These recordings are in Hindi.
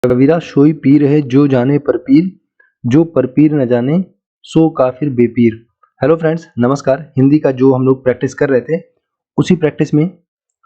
कबीरा सोई पीर है जो जाने पर पीर, जो पर पीर न जाने सो काफिर बेपीर। हेलो फ्रेंड्स, नमस्कार। हिंदी का जो हम लोग प्रैक्टिस कर रहे थे उसी प्रैक्टिस में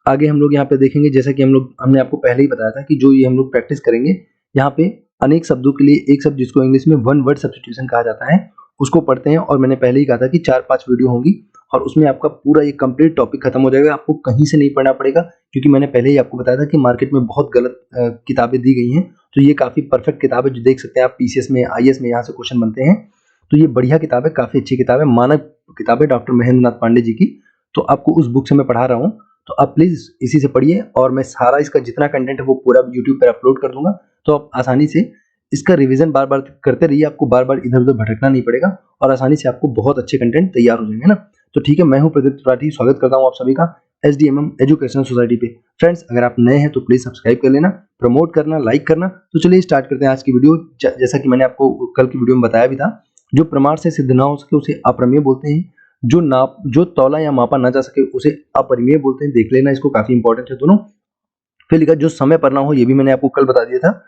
आगे हम लोग यहाँ पे देखेंगे। जैसा कि हमने आपको पहले ही बताया था कि जो ये हम लोग प्रैक्टिस करेंगे यहाँ पे अनेक शब्दों के लिए एक शब्द जिसको इंग्लिश में वन वर्ड सब्स्टिट्यूशन कहा जाता है उसको पढ़ते हैं। और मैंने पहले ही कहा था कि 4-5 वीडियो होंगी और उसमें आपका पूरा ये कंप्लीट टॉपिक खत्म हो जाएगा। आपको कहीं से नहीं पढ़ना पड़ेगा क्योंकि मैंने पहले ही आपको बताया था कि मार्केट में बहुत गलत किताबें दी गई हैं। तो ये काफ़ी परफेक्ट किताब है जो देख सकते हैं आप पीसीएस में, आईएएस में यहाँ से क्वेश्चन बनते हैं। तो ये बढ़िया किताब है, काफ़ी अच्छी किताब है, मानक किताब है डॉक्टर महेंद्र नाथ पांडे जी की। तो आपको उस बुक से मैं पढ़ा रहा हूँ, तो आप प्लीज़ इसी से पढ़िए। और मैं सारा इसका जितना कंटेंट है वो पूरा यूट्यूब पर अपलोड कर दूंगा, तो आप आसानी से इसका रिवीजन बार बार करते रहिए। आपको बार बार इधर उधर भटकना नहीं पड़ेगा और आसानी से आपको बहुत अच्छे कंटेंट तैयार हो जाएंगे ना। तो ठीक है, मैं हूँ प्रदीप त्रिपाठी, स्वागत करता हूँ आप सभी का एसडीएमएम एजुकेशनल सोसाइटी पे। फ्रेंड्स, अगर आप नए हैं तो प्लीज सब्सक्राइब कर लेना, प्रमोट करना, लाइक करना। तो चलिए स्टार्ट करते हैं आज की वीडियो। जैसा कि मैंने आपको कल की वीडियो में बताया भी था, जो प्रमाण से सिद्ध ना हो सके उसे अप्रमेय बोलते हैं, जो तौला या मापा ना जा सके उसे अपरिमेय बोलते हैं। देख लेना इसको, काफी इंपॉर्टेंट है दोनों। फिर लिखा जो समय पर ना हो, ये भी मैंने आपको कल बता दिया था,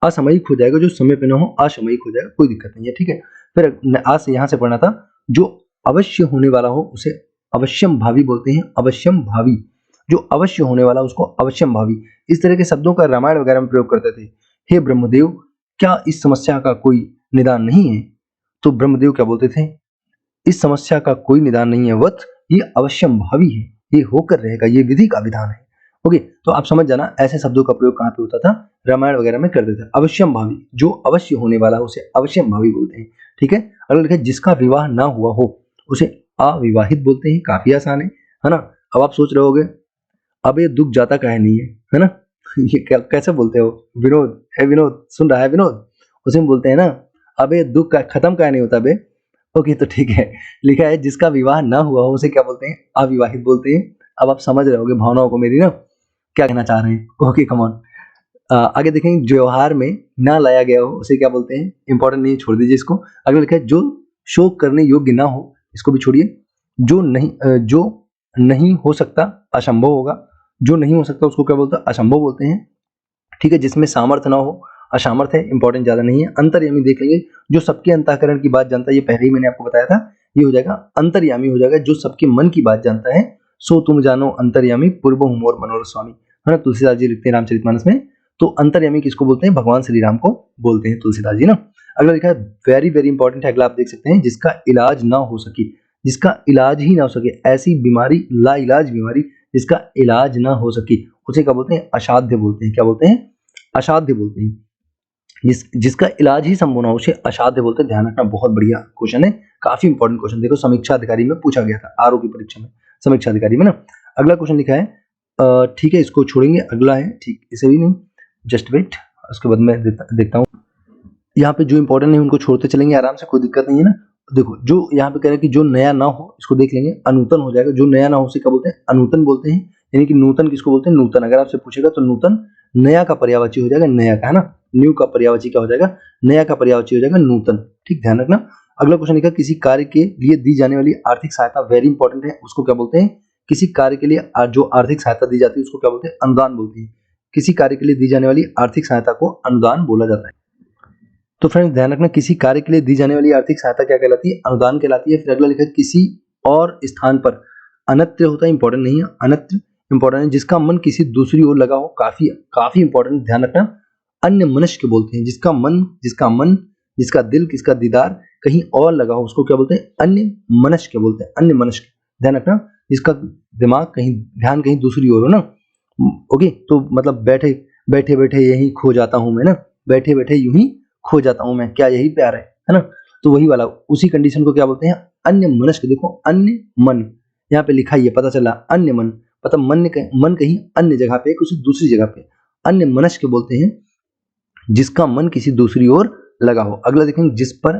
असामयिक हो जाएगा। जो समय पे ना हो असामयिक हो जाएगा, कोई दिक्कत नहीं है, ठीक है। फिर आज से यहाँ से पढ़ना था, जो अवश्य होने वाला हो उसे अवश्यम भावी बोलते हैं। अवश्यम भावी, जो अवश्य होने वाला उसको अवश्यम भावी। इस तरह के शब्दों का रामायण वगैरह में प्रयोग करते थे। हे ब्रह्मदेव, क्या इस समस्या का कोई निदान नहीं है? तो ब्रह्मदेव क्या बोलते थे? इस समस्या का कोई निदान नहीं है वत्स, ये अवश्यम भावी है, ये होकर रहेगा, ये विधि का विधान है। ओके, तो आप समझ जाना ऐसे शब्दों का प्रयोग कहाँ पे होता था, रामायण वगैरह में करते थे। अवश्यम भावी, जो अवश्य होने वाला है उसे अवश्यम भावी बोलते हैं, ठीक है। अगर लिखा जिसका विवाह ना हुआ हो उसे अविवाहित बोलते हैं। काफी आसान है ना। अब आप सोच रहे होगे अब ये दुख जाता काहे नहीं है ना। ये कैसे बोलते हो विनोद? है विनोद, सुन रहा है विनोद? उसे हम बोलते हैं ना, अबे दुख का खत्म काहे नहीं होता बे। ओके, तो ठीक है, लिखा है जिसका विवाह ना हुआ हो उसे क्या बोलते हैं? अविवाहित बोलते हैं। अब आप समझ रहे होगे भावनाओं को मेरी ना, क्या कहना चाह रहे हैं। Okay, come on. आगे देखेंगे, व्यवहार में ना लाया गया हो उसे क्या बोलते हैं? इंपॉर्टेंट नहीं, छोड़ दीजिए इसको। अगला लिखा है जो शोक करने योग्य ना हो, इसको भी छोड़िए। जो नहीं हो सकता, असंभव होगा। जो नहीं हो सकता उसको क्या बोलते हैं? असंभव बोलते हैं, ठीक है। जिसमें सामर्थ्य ना हो, असामर्थ्य है, इंपॉर्टेंट ज्यादा नहीं है। अंतर्यामी देख लेंगे, जो सबके अंतःकरण की बात जानता है, ये पहले ही मैंने आपको बताया था, ये हो जाएगा अंतर्यामी हो जाएगा। जो सबके मन की बात जानता है, सो तुम जानो अंतर्यामी पूर्व मोर मनोरथ स्वामी, है ना। तुलसीदास जी लिखते हैं रामचरितमानस में। तो अंतर्यामी किसको बोलते हैं? भगवान श्री राम को बोलते हैं तुलसीदास जी ना। अगला लिखा है वेरी वेरी इंपॉर्टेंट है, अगला आप देख सकते हैं, जिसका इलाज ना हो सके, जिसका इलाज ही ना हो सके, ऐसी बीमारी, लाइलाज बीमारी जिसका इलाज ना हो सके उसे क्या बोलते हैं? असाध्य बोलते हैं। क्या बोलते हैं? असाध्य बोलते हैं। जिसका इलाज ही संभव ना हो उसे असाध्य बोलते हैं। ध्यान रखना, बहुत बढ़िया क्वेश्चन है, काफी इंपॉर्टेंट क्वेश्चन। देखो समीक्षा अधिकारी में पूछा गया था, आरओ की परीक्षा में, समीक्षा अधिकारी में ना। अगला क्वेश्चन लिखा है, ठीक है, इसको छोड़ेंगे। अगला है, ठीक, इसे भी नहीं, जस्ट वेट, उसके बाद मैं देखता हूँ। यहाँ पे जो इंपॉर्टेंट है उनको छोड़ते चलेंगे आराम से, कोई दिक्कत नहीं है ना। देखो जो यहाँ पे कह रहे हैं कि जो नया ना हो, इसको देख लेंगे, अनूतन हो जाएगा। जो नया ना हो उसे क्या बोलते हैं? अनूतन बोलते हैं। यानी कि नूतन किसको बोलते हैं? नूतन। अगर आपसे पूछेगा तो नूतन नया का पर्यायवाची हो जाएगा, नया का, है ना। न्यू का पर्यायवाची क्या हो जाएगा? नया का पर्यायवाची हो जाएगा नूतन, ठीक, ध्यान रखना। अगला क्वेश्चन लिखा, किसी कार्य के लिए दी जाने वाली आर्थिक सहायता, वेरी इंपॉर्टेंट है, उसको क्या बोलते हैं? किसी कार्य के लिए जो आर्थिक सहायता दी जाती है उसको क्या बोलते हैं? अनुदान बोलते हैं। किसी कार्य के लिए दी जाने वाली आर्थिक सहायता को अनुदान बोला जाता है। तो फ्रेंड्स ध्यान रखना, किसी कार्य के लिए दी जाने वाली आर्थिक सहायता क्या कहलाती है? अनुदान कहलाती है। फिर अगला लिखा है, किसी और स्थान पर, अनत्र होता है, इंपॉर्टेंट नहीं है, अनत्र इंपॉर्टेंट है, जिसका मन किसी दूसरी ओर लगा हो, काफी काफी इंपॉर्टेंट, ध्यान रखना। अन्य मनुष्य बोलते हैं, जिसका मन, जिसका दिल, किसका दीदार कहीं और लगा हो उसको क्या बोलते हैं? अन्य मनुष्य बोलते हैं, अन्य मनुष्य। ध्यान रखना, जिसका दिमाग कहीं, ध्यान कहीं दूसरी ओर हो ना। ओके, तो मतलब बैठे बैठे यही खो जाता हूं मैं ना, बैठे बैठे यूं ही खो जाता हूं मैं, क्या यही प्यार है ना। तो वही वाला, उसी कंडीशन को क्या बोलते हैं? अन्य मनुष्य। देखो अन्य मन यहाँ पे लिखा ही है, पता चला अन्य मन, मतलब मन कहीं अन्य जगह पे, किसी दूसरी जगह पे, अन्य मनुष्य बोलते हैं जिसका मन किसी दूसरी ओर लगा हो। अगला देखेंगे, जिस पर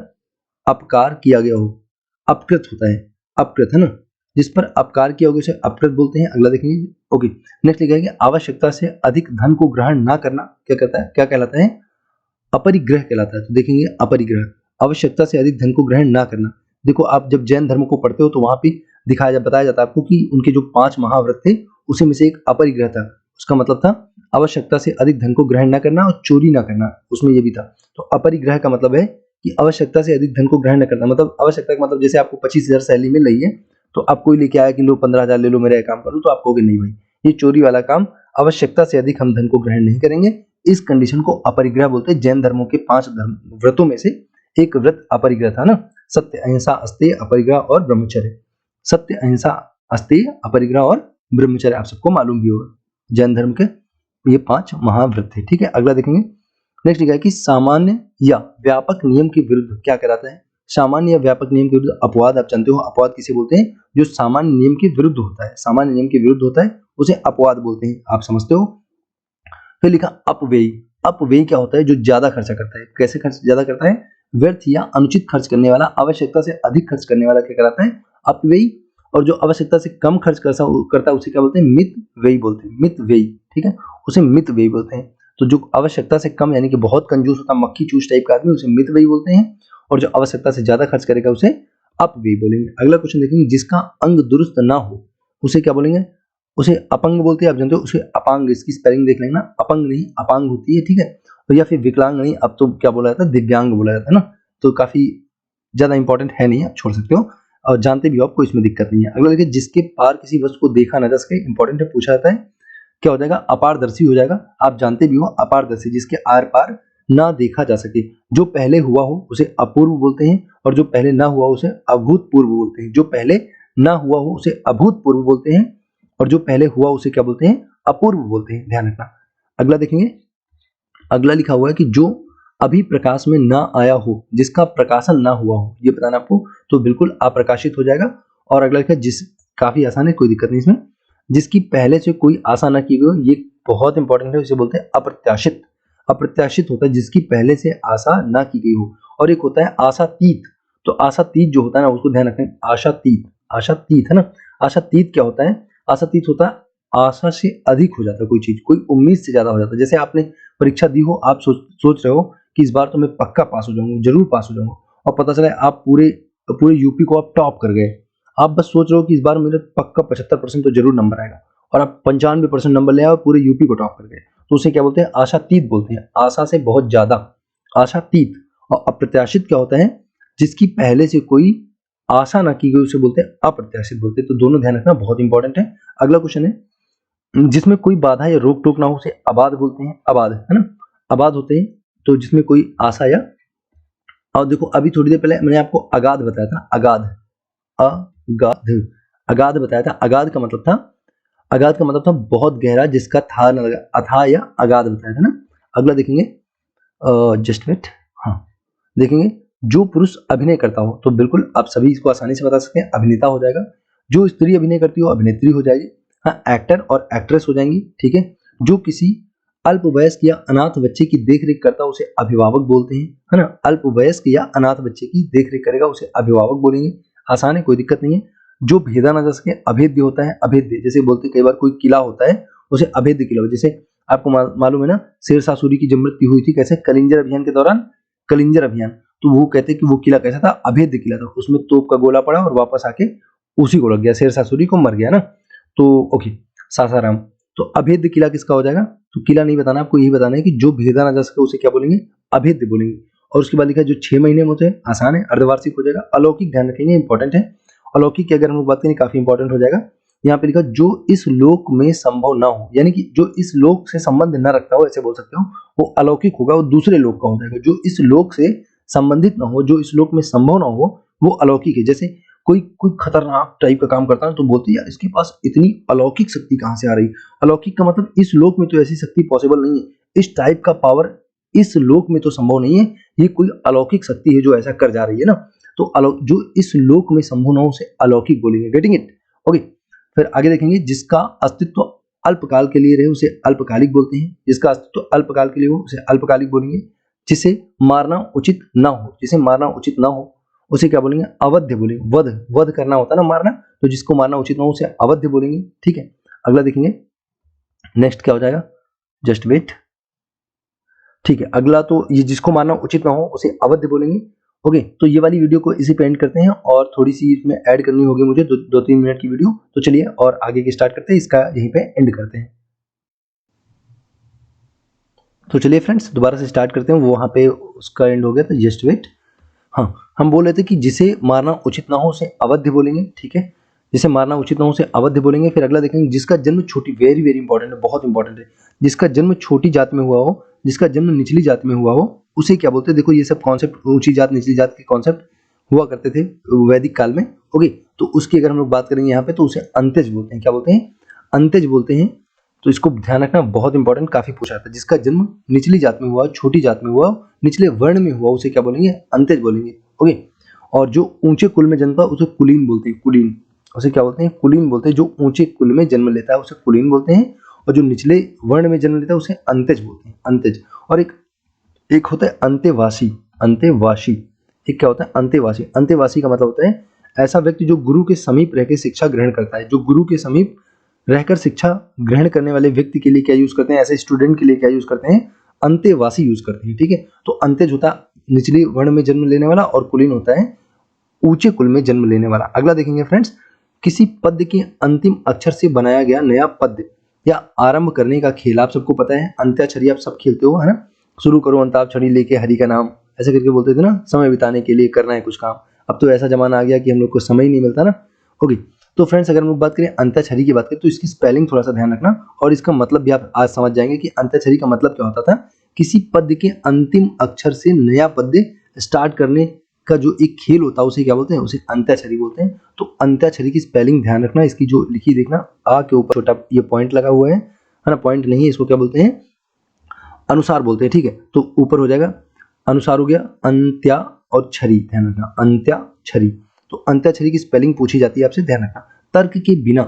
अपकार किया गया हो, अपकृत होता है, अपकृत, है ना। जिस पर अपकार किया होगा उसे अपकृत बोलते हैं। अगला देखेंगे, ओके। नेक्स्ट लिखा है कि आवश्यकता से अधिक धन को ग्रहण ना करना क्या कहता है? क्या कहलाता है? अपरिग्रह कहलाता है। तो देखेंगे अपरिग्रह, आवश्यकता से अधिक धन को ग्रहण ना करना। देखो आप जब जैन धर्म को पढ़ते हो तो वहां पे बताया जाता है आपको कि उनके जो 5 महाव्रत थे उसी में से एक अपरिग्रह था। उसका मतलब था आवश्यकता से अधिक धन को ग्रहण न करना और चोरी ना करना, उसमें ये भी था। तो अपरिग्रह का मतलब है कि आवश्यकता से अधिक धन को ग्रहण न करना, मतलब आवश्यकता का मतलब जैसे आपको 25,000 सैलरी मिल रही है तो आप कोई लेके आया कि लो 15,000 ले लो मेरा ये काम करो, तो आप कहोगे नहीं भाई ये चोरी वाला काम, आवश्यकता से अधिक हम धन को ग्रहण नहीं करेंगे। इस कंडीशन को अपरिग्रह बोलते हैं। जैन धर्मों के 5 व्रतों में से एक व्रत अपरिग्रह था ना, सत्य अहिंसा अस्तेय अपरिग्रह और ब्रह्मचर्य। सत्य अहिंसा अस्तेय अपरिग्रह और ब्रह्मचर्य आप सबको मालूम भी होगा, जैन धर्म के ये 5 महाव्रत थे। ठीक है, अगला देखेंगे। नेक्स्ट लिखा है कि सामान्य या व्यापक नियम के विरुद्ध क्या कहलाता है। सामान्य या व्यापक नियम के विरुद्ध अपवाद, आप जानते हो अपवाद किसे बोलते हैं, जो सामान्य नियम के विरुद्ध होता है, सामान्य नियम के विरुद्ध होता है उसे अपवाद बोलते हैं, आप समझते हो। फिर लिखा अपव्ययी। अपव्ययी क्या होता है, जो ज्यादा खर्चा करता है। कैसे खर्च ज्यादा करता है, व्यर्थ या अनुचित खर्च करने वाला, आवश्यकता से अधिक खर्च करने वाला क्या कहलाता है, अपव्ययी। और जो आवश्यकता से कम खर्च करता है उसे क्या बोलते हैं, मित व्ययी बोलते हैं, मित व्ययी। ठीक है, उसे मित व्ययी बोलते हैं। तो जो आवश्यकता से कम यानी कि बहुत कंजूस होता है, मक्खी चूस टाइप का आदमी, उसे मित व्ययी बोलते हैं। और जो आवश्यकता से ज्यादा खर्च करेगा उसे अपव्ययी बोलेंगे। अगला क्वेश्चन देखेंगे, जिसका अंग दुरुस्त ना हो उसे क्या बोलेंगे, उसे अपंग बोलते हैं, आप जानते हो। उसे अपांग, इसकी स्पेलिंग देख लेना, अपंग नहीं अपांग होती है। ठीक है, और या फिर विकलांग नहीं, अब तो क्या बोला जाता है, दिव्यांग बोला जाता है ना, तो काफी ज्यादा इंपॉर्टेंट है नहीं, आप छोड़ सकते हो और जानते भी हो, आपको इसमें दिक्कत नहीं है। अगला देखिए, जिसके पार किसी वस्तु को देखा ना जा सके, इंपॉर्टेंट है, पूछा जाता है, क्या हो जाएगा, अपारदर्शी हो जाएगा। आप जानते भी हो अपारदर्शी, जिसके आर पार ना देखा जा सके। जो पहले हुआ हो उसे अपूर्व बोलते हैं, और जो पहले ना हुआ उसे अभूतपूर्व बोलते हैं। जो पहले ना हुआ हो उसे अभूतपूर्व बोलते हैं, और जो पहले हुआ उसे क्या बोलते हैं, अपूर्व बोलते हैं, ध्यान रखना। अगला देखेंगे, अगला लिखा हुआ है कि जो अभी प्रकाश में ना आया हो, जिसका प्रकाशन ना हुआ हो, ये बताना आपको, तो बिल्कुल अप्रकाशित हो जाएगा। और अगला लिखा है, जिस, काफी आसान है, कोई दिक्कत नहीं इसमें, जिसकी पहले से कोई आशा ना की गई हो, ये बहुत इंपॉर्टेंट है, इसे बोलते हैं अप्रत्याशित। अप्रत्याशित होता है जिसकी पहले से आशा ना की गई हो। और एक होता है आशातीत। तो आशातीत जो होता है ना, उसको ध्यान रखें, आशातीत, आशातीत है ना। आशातीत क्या होता है, आशातीत होता है आशा से अधिक हो जाता है कोई चीज, कोई उम्मीद से ज्यादा हो जाता है। जैसे आपने परीक्षा दी हो, आप सोच रहे हो कि इस बार तो मैं पक्का पास हो जाऊंगा, जरूर पास हो जाऊंगा, और पता चला आप पूरे पूरे यूपी को आप टॉप कर गए। आप बस सोच रहे हो कि इस बार मेरे पक्का 75% तो जरूर नंबर आएगा, और आप 95% नंबर ले आओ, पूरे यूपी को टॉप कर गए, तो उसे क्या बोलते हैं, आशातीत बोलते हैं। आशा से बहुत ज्यादा, आशातीत। और अप्रत्याशित क्या होता है, जिसकी पहले से कोई आशा ना की गई उसे बोलते हैं अप्रत्याशित बोलते हैं। तो दोनों ध्यान रखना, बहुत इंपॉर्टेंट है। अगला क्वेश्चन है, जिसमें कोई बाधा या रोक टोक ना हो उसे अबाध बोलते हैं। अबाध है ना, अबाध होते हैं तो जिसमें कोई आशा या, और देखो अभी थोड़ी देर पहले मैंने आपको अगाध बताया था, अगाध, अगाध, अगाध बताया था। अगाध का मतलब था, अगाध का मतलब था बहुत गहरा, जिसका था ना लगा, अथाह या अगाध बताया था ना। अगला देखेंगे, जस्ट वेट, हाँ देखेंगे, जो पुरुष अभिनय करता हो, तो बिल्कुल आप सभी इसको आसानी से बता सकते हैं, अभिनेता हो जाएगा। जो स्त्री अभिनय करती हो, अभिनेत्री हो जाएगी। हाँ, एक्टर और एक्ट्रेस हो जाएंगी। ठीक है, जो किसी अल्पवयस्क या अनाथ बच्चे की देखरेख करता है उसे अभिभावक बोलते हैं, है ना। अल्पवयस्क या अनाथ बच्चे की देखरेख करेगा उसे अभिभावक बोलेंगे। आसान है, कोई दिक्कत नहीं है। जो भेदा ना जा सके, अभेद्य होता है। अभेद्य जैसे बोलते कई बार कोई किला होता है उसे अभेद्य किला, जैसे आपको मालूम है ना, शेरशाह सूरी की जब मृत्यु हुई थी, कैसे, कलिंजर अभियान के दौरान, कलिंजर अभियान, तो वो कहते कि वो किला कैसा था, अभेद्य किला था, उसमें तोप का गोला पड़ा और वापस आके उसी को लग गया, शेरशाह सूरी को मर गया ना। तो ओके, सासाराम। तो अभेद्य किला किसका हो जाएगा, तो किला नहीं बताना, आपको यही बताना है कि जो भेदा ना जा सके उसे क्या बोलेंगे, अभेद्य बोलेंगे। और उसके बाद लिखा है जो 6 महीने में होते हैं, आसान है, अर्धवार्षिक हो जाएगा। अलौकिक ध्यान रखेंगे, इंपॉर्टेंट है। अलौकिक की अगर हम बात करें काफी इंपॉर्टेंट हो जाएगा। यहाँ पे लिखा जो इस लोक में संभव ना हो, यानी कि जो इस लोक से संबंध न रखता हो, ऐसे बोल सकते हो, वो अलौकिक होगा, वो दूसरे लोक का हो जाएगा। जो इस लोक से संबंधित ना हो, जो इस लोक में संभव ना हो, वो अलौकिक है। जैसे कोई कोई खतरनाक टाइप का काम करता है तो बोलते हैं यार इसके पास इतनी अलौकिक शक्ति कहाँ से आ रही। अलौकिक का मतलब इस लोक में तो ऐसी शक्ति पॉसिबल नहीं है, इस टाइप का पावर इस लोक में तो संभव नहीं है, ये कोई अलौकिक शक्ति है जो ऐसा कर जा रही है ना। तो जो इस लोक में संभव ना हो उसे अलौकिक बोलेंगे। Getting it, okay. फिर आगे देखेंगे, जिसका अस्तित्व अल्पकाल के लिए रहे उसे अल्पकालिक बोलते हैं। जिसका अस्तित्व अल्पकाल के लिए हो उसे अल्पकालिक बोलेंगे। जिसे मारना उचित ना हो, जिसे मारना उचित ना हो उसे क्या बोलेंगे, अवध्य बोलेंगे। वध, वध करना होता है ना, मारना, तो जिसको मारना उचित ना हो उसे अवध्य बोलेंगे। ठीक है, अगला देखेंगे, नेक्स्ट क्या हो जाएगा, जस्ट वेट। ठीक है, अगला तो ये जिसको मारना उचित ना हो उसे अवध्य बोलेंगे। ओके, तो ये वाली वीडियो को इसी पे एंड करते हैं, और थोड़ी सी इसमें ऐड करनी होगी मुझे, 2-3 मिनट की वीडियो। तो चलिए और आगे की स्टार्ट करते हैं, इसका यहीं पे एंड करते हैं। तो चलिए फ्रेंड्स दोबारा से स्टार्ट करते हैं। वो वहाँ पे उसका एंड हो गया था, जस्ट वेट। हाँ, हम बोल रहे थे कि जिसे मारना उचित ना हो उसे अवध्य बोलेंगे, ठीक है। जिसे मारना उचित ना हो उसे अवध्य बोलेंगे। फिर अगला देखेंगे, जिसका जन्म छोटी, वेरी वेरी इंपॉर्टेंट है, बहुत इंपॉर्टेंट है। जिसका जन्म छोटी जात में हुआ हो, जिसका जन्म निचली जात में हुआ हो, उसे क्या बोलते हैं। देखो ये सब कॉन्सेप्ट, ऊंची जात निचली जात के कॉन्सेप्ट हुआ करते थे वैदिक काल में। ओके, तो उसकी अगर हम लोग बात करेंगे यहाँ पे तो उसे अंत्यज बोलते हैं। क्या बोलते हैं? अंत्यज बोलते हैं। तो इसको ध्यान रखना, बहुत इंपॉर्टेंट, काफी पूछा जाता है। जिसका जन्म निचली जात में हुआ, छोटी जात में हुआ, निचले वर्ण में हुआ, उसे क्या बोलेंगे? अंत्यज बोलेंगे। ओके, और जो ऊंचे कुल में जन्म उसे कुलीन बोलते हैं। कुलीन, उसे क्या बोलते हैं? कुलीन बोलते हैं। जो ऊंचे कुल में जन्म लेता है उसे कुलीन बोलते हैं, और जो निचले वर्ण में जन्म लेता है उसे अंत्यज बोलते हैं, अंत्यज। और एक होता है अंत्यवासी। अंत्यवासी, एक क्या होता है? अंत्यवासी। अंत्यवासी का मतलब होता है ऐसा व्यक्ति जो गुरु के समीप रहकर शिक्षा ग्रहण करता है। जो गुरु के समीप रहकर शिक्षा ग्रहण करने वाले व्यक्ति के लिए क्या यूज करते हैं? ऐसे स्टूडेंट के लिए क्या यूज करते हैं? अंत्यवासी यूज करते हैं, ठीक है। तो अंत्यज होता है निचली वर्ण में जन्म लेने वाला, और कुलीन होता है ऊंचे कुल में जन्म लेने वाला। अगला देखेंगे फ्रेंड्स, किसी पद के अंतिम अक्षर से बनाया गया नया पद या आरंभ करने का खेल। आप सबको पता है अंत्याक्षरी आप सब खेलते हो, है ना। शुरू करो अंताक्षरी लेके हरि का नाम, ऐसे करके बोलते थे ना, समय बिताने के लिए करना है कुछ काम। अब तो ऐसा जमाना आ गया कि हम लोग को समय ही नहीं मिलता ना। ओके, तो फ्रेंड्स अगर हम लोग बात करें अंत्याक्षरी की बात करें तो इसकी स्पेलिंग थोड़ा सा ध्यान रखना, और इसका मतलब भी आप आज समझ जाएंगे कि अंत्याक्षरी का मतलब क्या होता था। किसी पद के अंतिम अक्षर से नया पद स्टार्ट करने का जो एक खेल होता है उसे क्या बोलते हैं? उसे अंत्याक्षरी बोलते हैं। तो अंत्याक्षरी की स्पेलिंग ध्यान रखना, इसकी जो लिखी देखना, आ के ऊपर छोटा ये पॉइंट लगा हुआ है ना, पॉइंट नहीं है, इसको क्या बोलते हैं? अनुसार बोलते हैं, ठीक है। तो ऊपर हो जाएगा अनुसार, हो गया अंत्या और छरी, ध्यान रखना, अंत्या छरी। तो अंत्याक्षरी की स्पेलिंग पूछी जाती है आपसे, ध्यान रखना। तर्क के बिना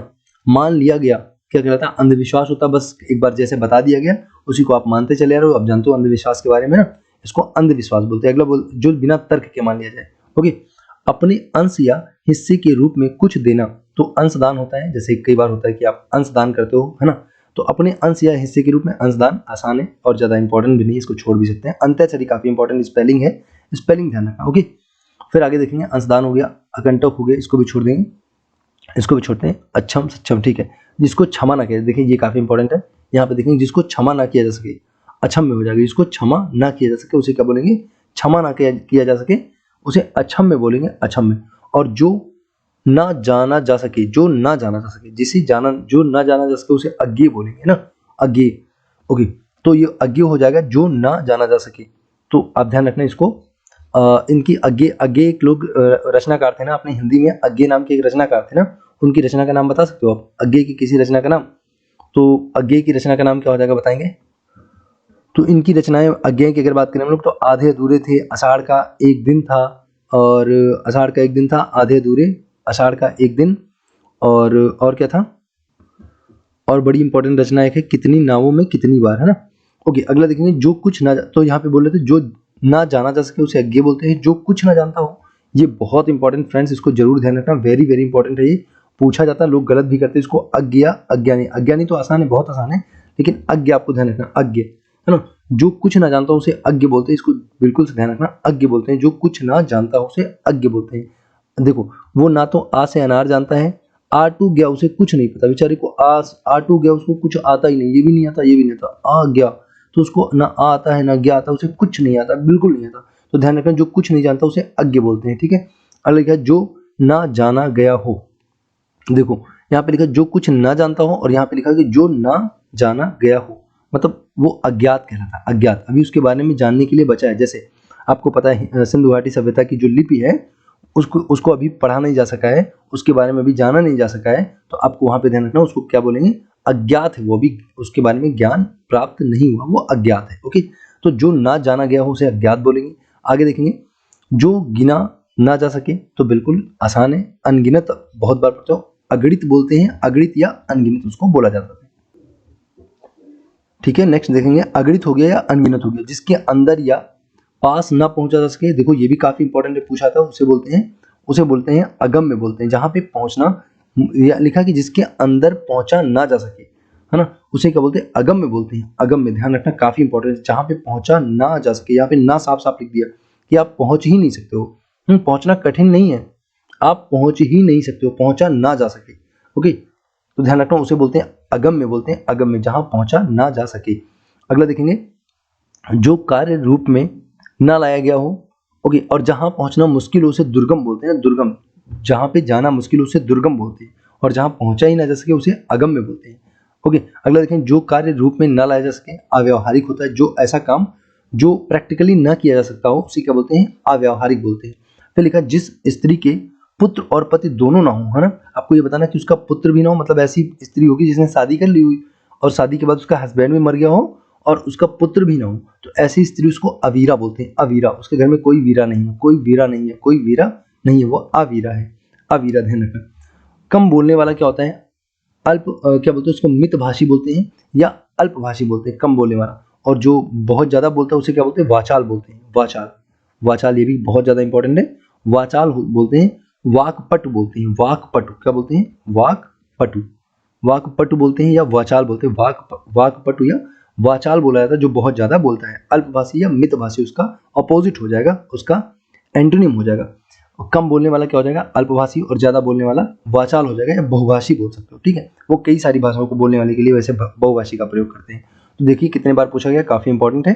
मान लिया गया क्या कहलाता है? अंधविश्वास होता। बस एक बार जैसे बता दिया गया उसी को आप मानते चले आ रहे हो। आप जानते हो अंधविश्वास के बारे में ना, इसको अंधविश्वास बोलते हैं। अगला बोल, जो बिना तर्क के मान लिया जाए। ओके, अपने अंश या हिस्से के रूप में कुछ देना, तो अंशदान होता है। जैसे कई बार होता है कि आप अंशदान करते हो, है ना। तो अपने अंश या हिस्से के रूप में अंशदान आसान है और ज्यादा इंपॉर्टेंट भी नहीं, इसको छोड़ भी सकते हैं। अंत्याक्षरी काफी इंपॉर्टेंट स्पेलिंग है, स्पेलिंग ध्यान रखना। ओके, फिर आगे देखेंगे, अंशदान हो गया, अकंटक हो गया, इसको भी छोड़ देंगे, इसको भी छोड़ते हैं। अच्छम सक्षम, ठीक है। जिसको क्षमा ना किया, देखिए ये काफी इंपॉर्टेंट है। यहाँ पे देखेंगे, जिसको क्षमा ना किया जा सके, अक्षम में हो जाएगा। जिसको क्षमा ना किया जा सके उसे क्या बोलेंगे? क्षमा ना किया जा सके उसे अक्षम में बोलेंगे, अक्षम में। और जो ना जाना जा सके, जो ना जाना जा सके, जिसे जाना, जो ना जाना जा सके उसे अज्ञेय बोलेंगे ना, अज्ञेय। ओके, तो ये अज्ञेय हो जाएगा, जो ना जाना जा सके। तो आप ध्यान रखना इसको। इनकी अज्ञेय, अज्ञेय एक लोग रचनाकार थे ना, अपने हिंदी में अज्ञेय नाम के एक रचनाकार थे ना, उनकी रचना का नाम बता सकते हो आप? अज्ञेय की किसी रचना का नाम? तो अज्ञेय की रचना का नाम क्या हो जाएगा, बताएंगे? तो इनकी रचनाएं अज्ञेय की अगर बात करें हम लोग तो आधे अधूरे थे, आषाढ़ का एक दिन था, और आषाढ़ का एक दिन था, आधे अधूरे, आषाढ़ का एक दिन, और क्या था? और बड़ी इंपॉर्टेंट रचना एक है, कितनी नावों में कितनी बार, है ना। ओके, अगला देखेंगे, जो कुछ ना, तो यहाँ पे बोल रहे थे जो ना जाना जा सके उसे अज्ञेय बोलते हैं। जो कुछ ना जानता हो, ये बहुत इंपॉर्टेंट फ्रेंड्स, इसको जरूर ध्यान रखना, वेरी वेरी इंपॉर्टेंट है। ये पूछा जाता है, लोग गलत भी करते हैं इसको। अज्ञा, अज्ञानी, अज्ञानी तो आसान है, बहुत आसान है, लेकिन अज्ञ आपको ध्यान रखना, अज्ञ, है ना। जो कुछ ना जानता हो उसे अज्ञ बोलते हैं, इसको बिल्कुल से ध्यान रखना, अज्ञ बोलते हैं। जो कुछ ना जानता हो उसे अज्ञ बोलते हैं। देखो, वो ना तो आ से अनार जानता है, आ टू गया, उसे कुछ नहीं पता बेचारे को। आ टू गया, उसको कुछ आता ही नहीं, ये भी नहीं आता, ये भी नहीं आता। आ गया तो उसको ना आ आता है ना गया आता, उसे कुछ नहीं आता, बिल्कुल नहीं आता। तो ध्यान रखना, जो कुछ नहीं जानता उसे अज्ञ बोलते हैं, ठीक है। अगला लिखा है, जो ना जाना गया हो। देखो यहाँ पे लिखा जो कुछ ना जानता हो, और यहाँ पे लिखा कि जो ना जाना गया हो, मतलब वो अज्ञात कहलाता है, अज्ञात, अभी उसके बारे में जानने के लिए बचा है। जैसे आपको पता है सिंधु घाटी सभ्यता की जो लिपि है उसको अभी पढ़ा नहीं जा सका है, उसके बारे में अभी जाना नहीं जा सका है, तो आपको वहां पे ध्यान रखना, उसको क्या बोलेंगे? अज्ञात है, वो अभी उसके बारे में ज्ञान प्राप्त नहीं हुआ, वो अज्ञात है। ओके, तो जो ना जाना गया हो उसे अज्ञात बोलेंगे। आगे देखेंगे, जो गिना ना जा सके, तो बिल्कुल आसान है, अनगिनत, बहुत बार पढ़ते हो, अगणित बोलते हैं, अगणित या अनगिनत उसको बोला जाता है, ठीक है। नेक्स्ट देखेंगे, अगणित हो गया या अनगिनत हो गया, जिसके अंदर या पास ना पहुंचा जा सके। देखो ये भी काफी इंपॉर्टेंट है, पूछा था, उसे बोलते हैं अगम्य बोलते हैं। जहां पे पहुंचना, या लिखा कि जिसके अंदर पहुंचा ना जा सके, है ना, उसे क्या बोलते हैं? अगम्य बोलते हैं, अगम्य, ध्यान रखना, काफी इंपॉर्टेंट है। जहां पे पहुंचा ना जा सके, यहाँ पे ना साफ साफ लिख दिया कि आप पहुंच ही नहीं सकते हो। पहुंचना कठिन नहीं है, आप पहुंच ही नहीं सकते हो, पहुंचा ना जा सके। ओके, तो ध्यान रखना, उसे बोलते हैं अगम्य, बोलते हैं अगम्य, जहां पहुंचा ना जा सके। अगला देखेंगे, जो कार्य रूप में ना लाया गया हो, ओके, और जहाँ पहुँचना मुश्किल हो उसे दुर्गम बोलते हैं, दुर्गम। जहाँ पे जाना मुश्किल हो उसे दुर्गम बोलते हैं, और जहाँ पहुँचा ही ना जा सके उसे अगम्य बोलते हैं। ओके, अगला देखें, जो कार्य रूप में ना लाया जा सके अव्यावहारिक होता है। जो ऐसा काम जो प्रैक्टिकली ना किया जा सकता हो उसे क्या बोलते हैं? अव्यावहारिक बोलते हैं। फिर लिखा, जिस स्त्री के पुत्र और पति दोनों ना हो, है ना, आपको ये बताना कि उसका पुत्र भी ना हो, मतलब ऐसी स्त्री होगी जिसने शादी कर ली हुई और शादी के बाद उसका हस्बैंड भी मर गया हो और उसका पुत्र भी ना हो, तो ऐसी स्त्री उसको अवीरा बोलते हैं। अवीरा, उसके घर में कोई वीरा नहीं है, कोई वीरा नहीं है, कोई वीरा नहीं है, वो अवीरा है। अवीरा, ध्यान रखना। कम बोलने वाला क्या होता है? अल्प क्या बोलते हैं उसको? मितभाषी बोलते हैं या अल्पभाषी बोलते हैं, कम बोलने वाला। और जो बहुत ज्यादा बोलता है उसे क्या बोलते हैं? वाचाल बोलते हैं। वाचाल, वाचाल ये भी बहुत ज्यादा इंपॉर्टेंट है। वाचाल बोलते हैं। वाकपटु बोलते हैं। वाकपटु क्या बोलते हैं? वाकपटु, वाकपटु बोलते हैं या वाचाल बोलते हैं। वाकपटु या वाचाल बोला जाता है जो बहुत ज्यादा बोलता है। अल्पभाषी या मितभाषी उसका अपोजिट हो जाएगा, उसका एंटोनिम हो जाएगा। और कम बोलने वाला क्या हो जाएगा? अल्पभाषी, और ज्यादा बोलने वाला वाचाल हो जाएगा या बहुभाषी बोल सकते हो, ठीक है। वो कई सारी भाषाओं को बोलने वाले के लिए वैसे बहुभाषी का प्रयोग करते हैं। तो देखिए कितने बार पूछा गया, काफी इंपॉर्टेंट है।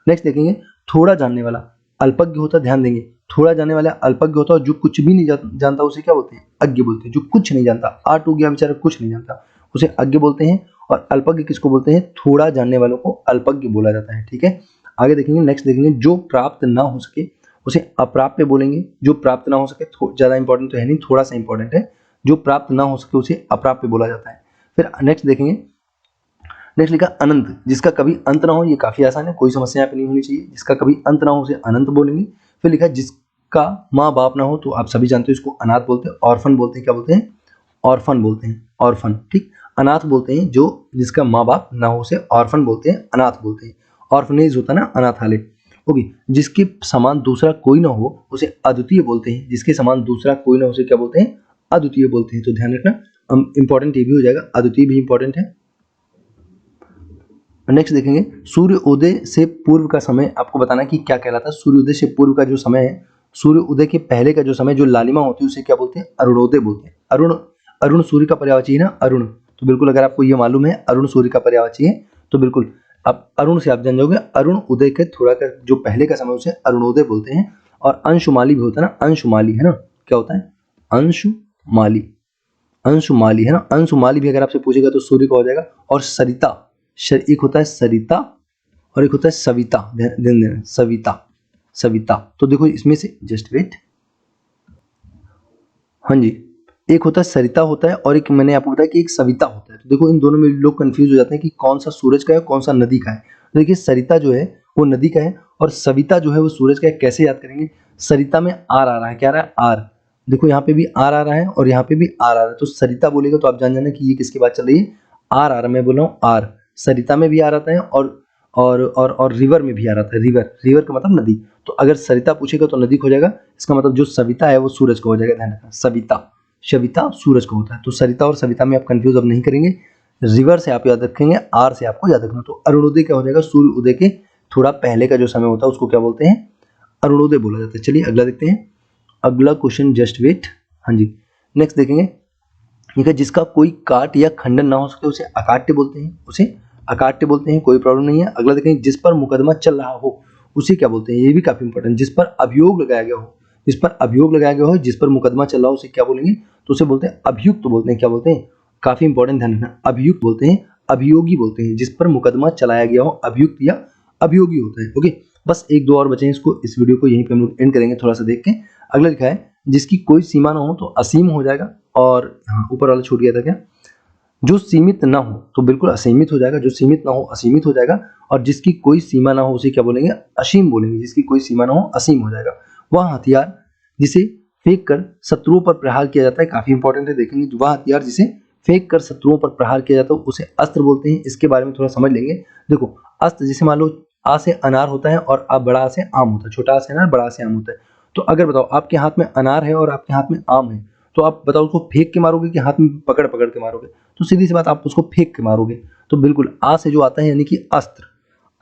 नेक्स्ट देखेंगे, थोड़ा जानने वाला अल्पज्ञ होता है। ध्यान देंगे, थोड़ा जानने वाला अल्पज्ञ होता है, और जो कुछ भी नहीं जानता उसे क्या बोलते हैं? अज्ञ बोलते हैं। जो कुछ नहीं जानता, आठ हो गया बेचारा, कुछ नहीं जानता, उसे अज्ञ बोलते हैं। और अल्पज्ञ किसको बोलते हैं? थोड़ा जानने वालों को अल्पज्ञ बोला जाता है, ठीक है। आगे देखेंगे, नेक्स्ट देखेंगे, जो प्राप्त ना हो सके उसे अप्राप्य बोलेंगे। जो प्राप्त ना हो सके, ज्यादा इंपॉर्टेंट तो है नहीं, थोड़ा सा इंपॉर्टेंट है। जो प्राप्त ना हो सके उसे अप्राप्य बोला जाता है। फिर नेक्स्ट देखेंगे, नेक्स्ट लिखा अनंत, जिसका कभी अंत ना हो। ये काफी आसान है, कोई समस्या यहाँ पे नहीं होनी चाहिए। जिसका कभी अंत ना हो उसे अनंत बोलेंगे। फिर लिखा जिसका माँ बाप ना हो, तो आप सभी जानते हो इसको अनाथ बोलते हैं, ऑर्फन बोलते हैं। क्या बोलते हैं? ऑर्फन बोलते हैं, ऑर्फन, ठीक। अनाथ बोलते हैं जो जिसका माँ बाप ना हो उसे ऑर्फन बोलते हैं, अनाथ बोलते हैं। ऑर्फनेज होता है ना, अनाथालय। ओके, जिसके समान दूसरा कोई ना हो उसे अद्वितीय बोलते हैं। जिसके समान दूसरा कोई ना हो उसे क्या बोलते हैं? अद्वितीय बोलते हैं। तो ध्यान रखना, इंपॉर्टेंट ये भी हो जाएगा, अद्वितीय भी इंपॉर्टेंट है। नेक्स्ट देखेंगे, सूर्योदय से पूर्व का समय आपको बताना कि क्या कहलाता है। सूर्योदय से पूर्व का जो समय है, सूर्योदय के पहले का जो समय जो लालिमा होती है उसे क्या बोलते हैं? अरुणोदय बोलते हैं। अरुण, अरुण सूर्य का पर्यायवाची है ना, अरुण। तो बिल्कुल अगर आपको ये मालूम है अरुण सूर्य का पर्यायवाची है, तो बिल्कुल आप अरुण से आप जान जाओगे। अरुण उदय के थोड़ा का जो पहले का समय उसे अरुणोदय बोलते हैं। और अंशुमाली भी होता है ना, अंशुमाली, है ना, क्या होता है? अंशुमाली, अंशुमाली, है ना। अंशुमाली भी अगर आपसे पूछेगा तो सूर्य का हो जाएगा। और सरिता, एक होता है सरिता और एक होता है सविता। ध्यान देना, सविता, सविता। तो देखो इसमें से जस्ट वेट, हाँ जी, एक होता है सरिता होता है और एक मैंने आपको बताया कि एक सविता होता है। तो देखो इन दोनों में लोग कंफ्यूज हो जाते हैं कि कौन सा सूरज का है कौन सा नदी का है। तो देखिए सरिता जो है वो नदी का है और सविता जो है वो सूरज का है। कैसे याद करेंगे? सरिता में आर आ रहा है, क्या आ रहा है? आर। देखो यहाँ पे भी आर आ रहा है और यहाँ पे भी आर आ रहा है, तो सरिता बोलेगा तो आप जान जाना कि ये किसकी बात चल रही है? आर आ रहा है, मैं बोल रहा हूँ आर। सरिता में भी आर आता है और रिवर में भी आ रहा है। रिवर, रिवर का मतलब नदी। तो अगर सरिता पूछेगा तो नदी हो जाएगा, इसका मतलब जो सविता है वो सूरज का हो जाएगा। ध्यान रखना, सविता, सविता सूरज का होता है। तो सरिता और सविता में आप कंफ्यूज अब नहीं करेंगे। रिवर से आप याद रखेंगे, आर से आपको याद रखना। तो अरुणोदय क्या हो जाएगा? सूर्य उदय के थोड़ा पहले का जो समय होता है उसको क्या बोलते हैं? अरुणोदय बोला जाता है। चलिए अगला देखते हैं, अगला क्वेश्चन, जस्ट वेट। हाँ जी, नेक्स्ट देखेंगे, ठीक है। जिसका कोई काट या खंडन ना हो सके उसे अकाट्य बोलते हैं, उसे अकाट्य बोलते हैं, कोई प्रॉब्लम नहीं है। अगला देखेंगे, जिस पर मुकदमा चल रहा हो उसे क्या बोलते हैं? ये भी काफी इंपॉर्टेंट। जिस पर अभियोग लगाया गया हो, जिस पर अभियोग लगाया गया हो, जिस पर मुकदमा चल रहा हो उसे क्या बोलेंगे? तो उसे बोलते हैं अभियुक्त बोलते हैं। क्या बोलते हैं? काफी इंपॉर्टेंट, ध्यान रखना, अभियुक्त बोलते हैं, अभियोगी बोलते हैं। जिस पर मुकदमा चलाया गया हो अभियुक्त या अभियोगी होता है। ओके, बस एक दो और बचे हैं, इसको इस वीडियो को यहीं पे हम लोग एंड करेंगे थोड़ा सा देख के। अगला लिखा है, जिसकी कोई सीमा ना हो तो असीम हो जाएगा। और हाँ, ऊपर वाला छूट गया था क्या? जो सीमित ना हो तो बिल्कुल असीमित हो जाएगा। जो सीमित ना हो असीमित हो जाएगा। और जिसकी कोई सीमा ना हो उसे क्या बोलेंगे? असीम बोलेंगे। जिसकी कोई सीमा ना हो असीम हो जाएगा। वह हथियार जिसे फेंक कर शत्रुओं पर प्रहार किया जाता है, काफी इंपॉर्टेंट है, देखेंगे। वह हथियार जिसे फेंक कर शत्रुओं पर प्रहार किया जाता है उसे अस्त्र बोलते हैं। इसके बारे में थोड़ा समझ लेंगे। देखो, अस्त्र जैसे मान लो आ से अनार होता है और आ बड़ा आ से आम होता है। छोटा आ से अनार, बड़ा आ से आम होता है। तो अगर बताओ आपके हाथ में अनार है और आपके हाथ में आम है, तो आप बताओ उसको फेंक के मारोगे कि हाथ में पकड़ पकड़ के मारोगे? तो सीधी सी बात, आप उसको फेंक के मारोगे। तो बिल्कुल आ से जो आता है यानी कि अस्त्र,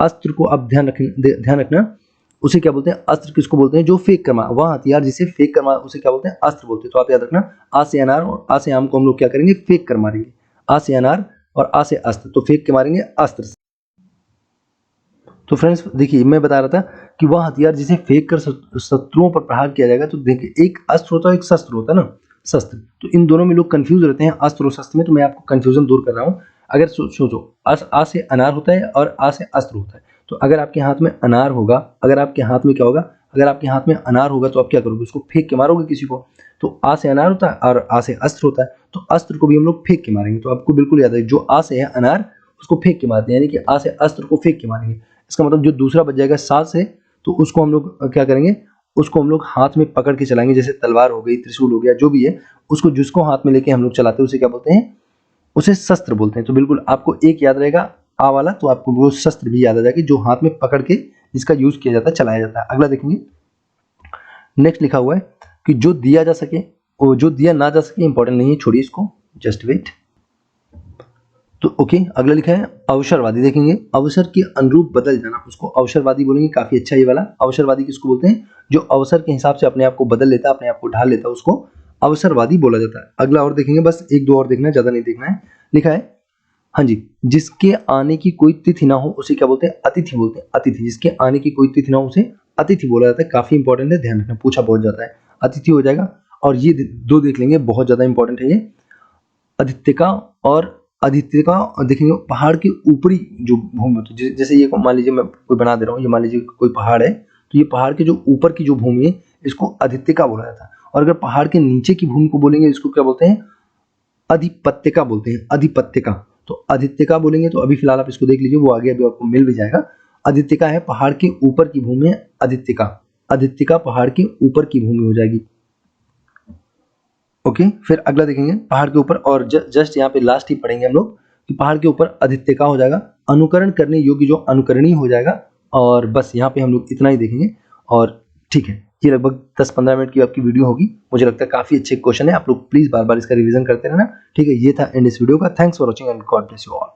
अस्त्र को आप ध्यान रखना, उसे क्या बोलते हैं? अस्त्र किसको बोलते हैं? जो फेंक कर मार, वह हथियार जिसे फेंक कर मार उसे क्या बोलते हैं? अस्त्र बोलते हैं। तो आप याद रखना, आ से अनार और आ से आम को हम लोग क्या करेंगे? फेंक कर मारेंगे। आ से अनार और आ से अस्त्र, तो फेंक के मारेंगे अस्त्र से। तो फ्रेंड्स देखिए, मैं बता रहा था कि वह हथियार जिसे फेंक कर शत्रुओं पर प्रहार किया जाएगा। तो देखिए, एक अस्त्र होता है, एक शस्त्र होता है ना, शस्त्र। तो इन दोनों में लोग कंफ्यूज रहते हैं, अस्त्र और शस्त्र में। तो मैं आपको कंफ्यूजन दूर कर रहा हूँ। अगर सोचो, आ से अनार होता है और आ से अस्त्र होता है। तो अगर आपके हाथ में अनार होगा, अगर आपके हाथ में क्या होगा, अगर आपके हाथ में अनार होगा तो आप क्या करोगे, उसको फेंक के मारोगे किसी को। तो आ से अनार होता है और आ से अस्त्र होता है, तो अस्त्र को भी हम लोग फेंक के मारेंगे। तो आपको बिल्कुल याद है, जो आ से है अनार, उसको फेंक के मारते हैं, यानी कि आ से अस्त्र को फेंक के मारेंगे। इसका मतलब जो दूसरा बच जाएगा सा से, तो उसको हम लोग क्या करेंगे, उसको हम लोग हाथ में पकड़ के चलाएंगे। जैसे तलवार हो गई, त्रिशूल हो गया, जो भी है, उसको जिसको हाथ में लेके हम लोग चलाते हैं उसे क्या बोलते हैं, उसे शस्त्र बोलते हैं। तो बिल्कुल आपको एक याद रहेगा आ वाला, तो आपको वो शस्त्र भी याद आ जाएगी, जो हाथ में पकड़ के जिसका यूज किया जाता है, चलाया जाता है। अगला देखेंगे, नेक्स्ट लिखा हुआ है कि जो दिया जा सके और जो दिया ना जा सके इंपॉर्टेंट नहीं है, छोड़िए इसको, जस्ट वेट। तो ओके, अगला लिखा है अवसरवादी। देखेंगे, अवसर के अनुरूप बदल जाना, उसको अवसरवादी बोलेंगे। काफी अच्छा ये वाला। अवसरवादी किसको बोलते हैं, जो अवसर के हिसाब से अपने आप को बदल लेता है, अपने आप को ढाल लेता है, उसको अवसरवादी बोला जाता है। अगला और देखेंगे, बस एक दो और देखना है, ज्यादा नहीं देखना है। लिखा है, हाँ जी, जिसके आने की कोई तिथि ना हो उसे क्या बोलते हैं, अतिथि बोलते हैं। अतिथि, जिसके आने की कोई तिथि ना हो उसे अतिथि बोला जाता है। काफी इंपॉर्टेंट है, ध्यान रखना, पूछा बहुत जाता है। अतिथि हो जाएगा। और ये दो देख लेंगे, बहुत ज्यादा इंपॉर्टेंट है ये, आदित्यका और आदित्यका। देखेंगे, पहाड़ के ऊपरी जो भूमि होती है, जैसे ये मान लीजिए मैं कोई बना दे रहा हूँ, ये मान लीजिए कोई पहाड़ है, तो ये पहाड़ के जो ऊपर की जो भूमि है, इसको आदित्यका बोला जाता है। और अगर पहाड़ के नीचे की भूमि को बोलेंगे, इसको क्या बोलते हैं, अधिपत्यका बोलते हैं, अधिपत्यका। तो आदित्यका बोलेंगे, तो अभी फिलहाल आप इसको देख लीजिए, वो आगे अभी आपको मिल भी जाएगा। आदित्यका है पहाड़ के ऊपर की भूमि है, आदित्यका। आदित्यका पहाड़ के ऊपर की भूमि हो जाएगी। ओके, फिर अगला देखेंगे, पहाड़ के ऊपर, और जस्ट यहाँ पे लास्ट ही पढ़ेंगे हम लोग कि पहाड़ के ऊपर आदित्यका हो जाएगा, अनुकरण करने योग्य जो अनुकरणीय हो जाएगा। और बस यहाँ पे हम लोग इतना ही देखेंगे। और ठीक है, ये लगभग 10-15 मिनट की आपकी वीडियो होगी। मुझे लगता है काफी अच्छे क्वेश्चन है, आप लोग प्लीज बार बार इसका रिवीजन करते रहना। ठीक है, ये था एंड इस वीडियो का। Thanks for watching and God bless you all.